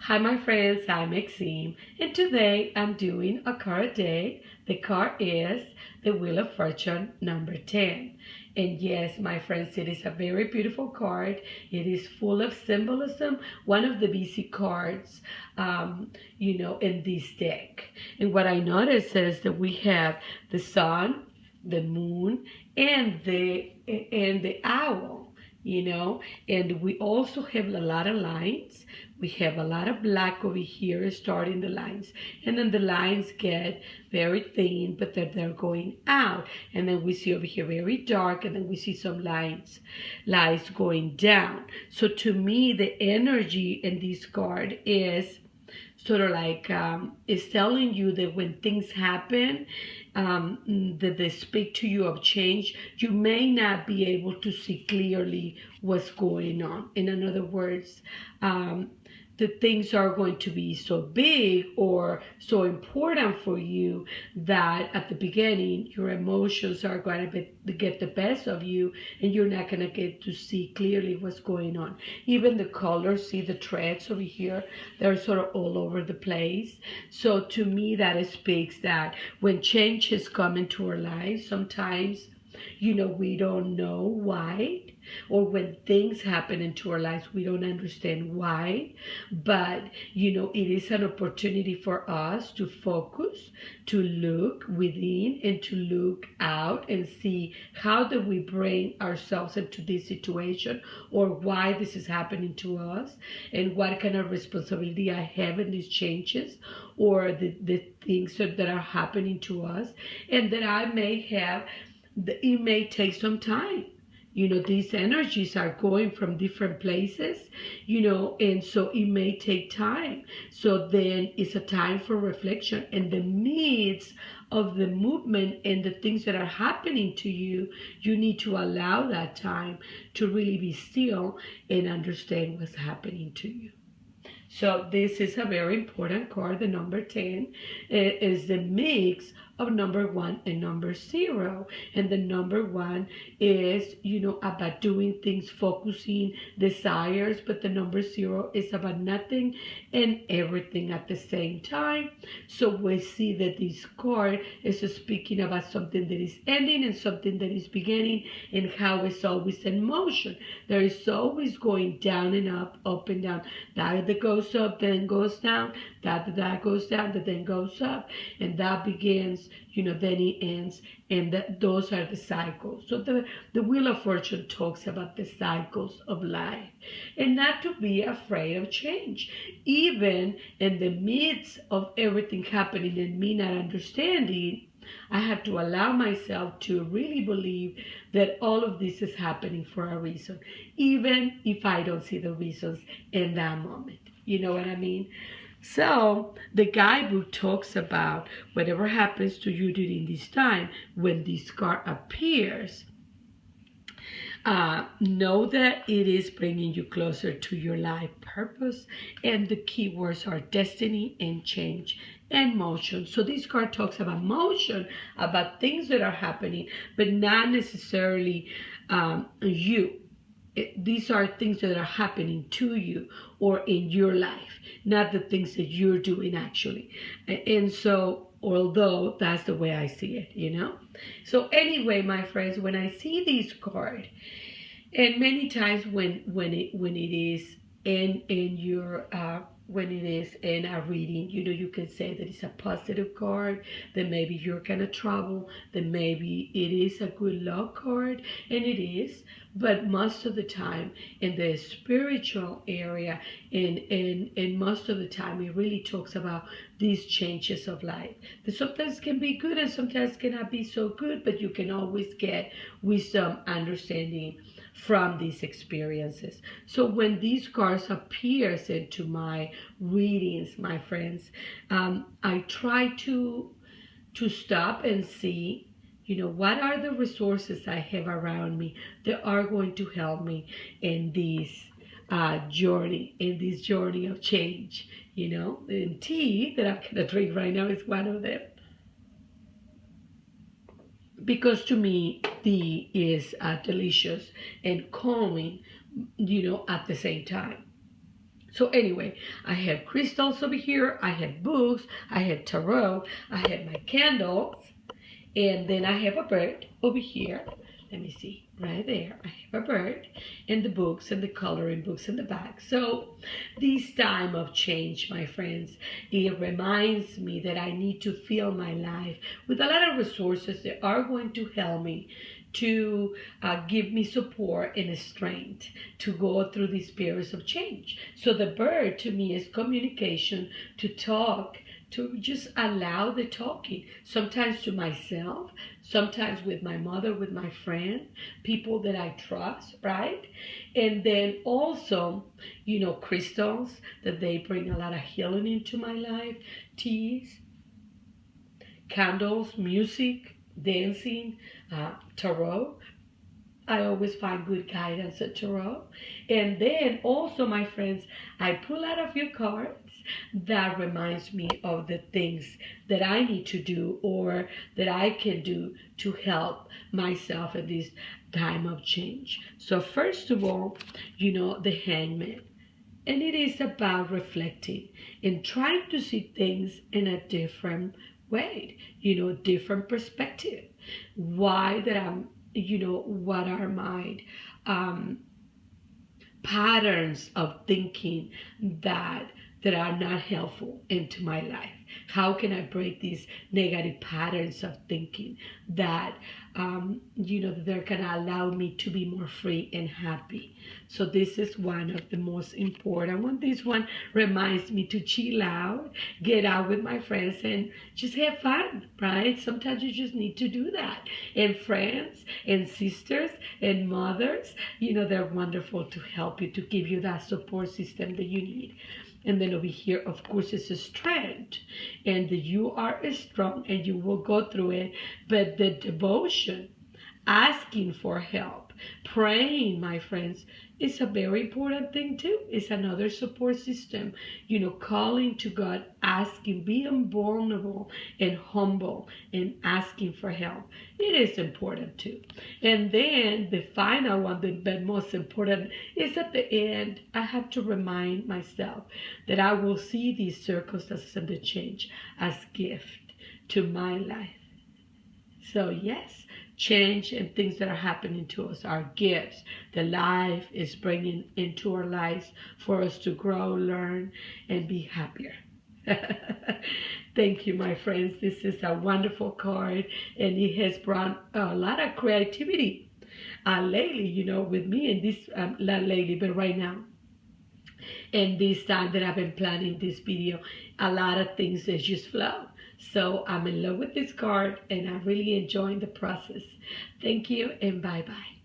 Hi my friends, I'm Ixim, and today I'm doing a card day. The card is the Wheel of Fortune number 10. And yes, my friends, it is a very beautiful card. It is full of symbolism, one of the busy cards, in this deck. And what I noticed is that we have the sun, the moon, and the owl, and we also have a lot of lines. We have a lot of black over here starting the lines, and then the lines get very thin, but they're going out, and then we see over here very dark, and then we see some lines going down. So to me, the energy in this card is sort of like it's telling you that when things happen, that they speak to you of change, you may not be able to see clearly what's going on. In other words, the things are going to be so big or so important for you that at the beginning your emotions are going to get the best of you, and you're not going to get to see clearly what's going on. Even the colors, see the threads over here, they're sort of all over the place. So to me, that speaks that when change has come into our lives, sometimes we don't know why, or when things happen into our lives, we don't understand why. But, it is an opportunity for us to focus, to look within and to look out and see how do we bring ourselves into this situation, or why this is happening to us, and what kind of responsibility I have in these changes, or the things that are happening to us, and that I may have, it may take some time. These energies are going from different places, and so it may take time. So then it's a time for reflection. In the midst of the movement and the things that are happening to you, you need to allow that time to really be still and understand what's happening to you. So this is a very important card. The number 10 is the mix of number 1 and number 0. And the number 1 is, about doing things, focusing, desires. But the number 0 is about nothing and everything at the same time. So we see that this card is speaking about something that is ending and something that is beginning, and how it's always in motion. There is always going down and up and down. That goes up, then goes down. That goes down, that then goes up, and that begins, then it ends, and those are the cycles. So the Wheel of Fortune talks about the cycles of life, and not to be afraid of change, even in the midst of everything happening and me not understanding. I have to allow myself to really believe that all of this is happening for a reason, even if I don't see the reasons in that moment. You know what I mean? So the guidebook talks about whatever happens to you during this time, when this card appears, know that it is bringing you closer to your life purpose, and the key words are destiny and change and motion. So this card talks about motion, about things that are happening, but not necessarily you. These are things that are happening to you or in your life, not the things that you're doing actually. And so, although that's the way I see it. So anyway, my friends, when I see this card, and many times when it is in your when it is in a reading, you can say that it's a positive card, that maybe you're gonna travel, that maybe it is a good luck card, and it is. But most of the time in the spiritual area, and most of the time it really talks about these changes of life that sometimes can be good and sometimes cannot be so good, but you can always get wisdom, understanding from these experiences. So when these cards appears into my readings, my friends, I try to stop and see, what are the resources I have around me that are going to help me in this journey of change. And tea that I'm gonna drink right now is one of them, because to me tea is delicious and calming, at the same time. So anyway, I have crystals over here, I have books, I have tarot, I have my candles, and then I have a bird over here. Let me see, right there. I have a bird and the books and the coloring books in the back. So this time of change, my friends, it reminds me that I need to fill my life with a lot of resources that are going to help me to give me support and strength to go through these periods of change. So the bird to me is communication, to talk, to just allow the talking, sometimes to myself, sometimes with my mother, with my friend, people that I trust, right? And then also, crystals, that they bring a lot of healing into my life, teas, candles, music, dancing, tarot. I always find good guidance at tarot. And then also, my friends, I pull out a few cards that reminds me of the things that I need to do or that I can do to help myself at this time of change. So first of all, the Hangman. And it is about reflecting and trying to see things in a different way, different perspective. Why that I'm, what are my um, patterns of thinking that are not helpful into my life? How can I break these negative patterns of thinking that they're gonna allow me to be more free and happy? So this is one of the most important one. This one reminds me to chill out, get out with my friends, and just have fun, right? Sometimes you just need to do that. And friends and sisters and mothers, they're wonderful to help you, to give you that support system that you need. And then over here, of course, it's a strength. And you are strong and you will go through it. But the devotion, asking for help, praying, my friends, is a very important thing too. It's another support system. Calling to God, asking, being vulnerable and humble and asking for help. It is important too. And then the final one, the most important, is at the end. I have to remind myself that I will see these circumstances and the change as gift to my life. So yes, change and things that are happening to us are gifts that life is bringing into our lives for us to grow, learn, and be happier. Thank you, my friends. This is a wonderful card, and it has brought a lot of creativity lately, with me, and this, not lately, but right now. And this time that I've been planning this video, a lot of things that just flow. So I'm in love with this card and I'm really enjoying the process. Thank you and bye-bye.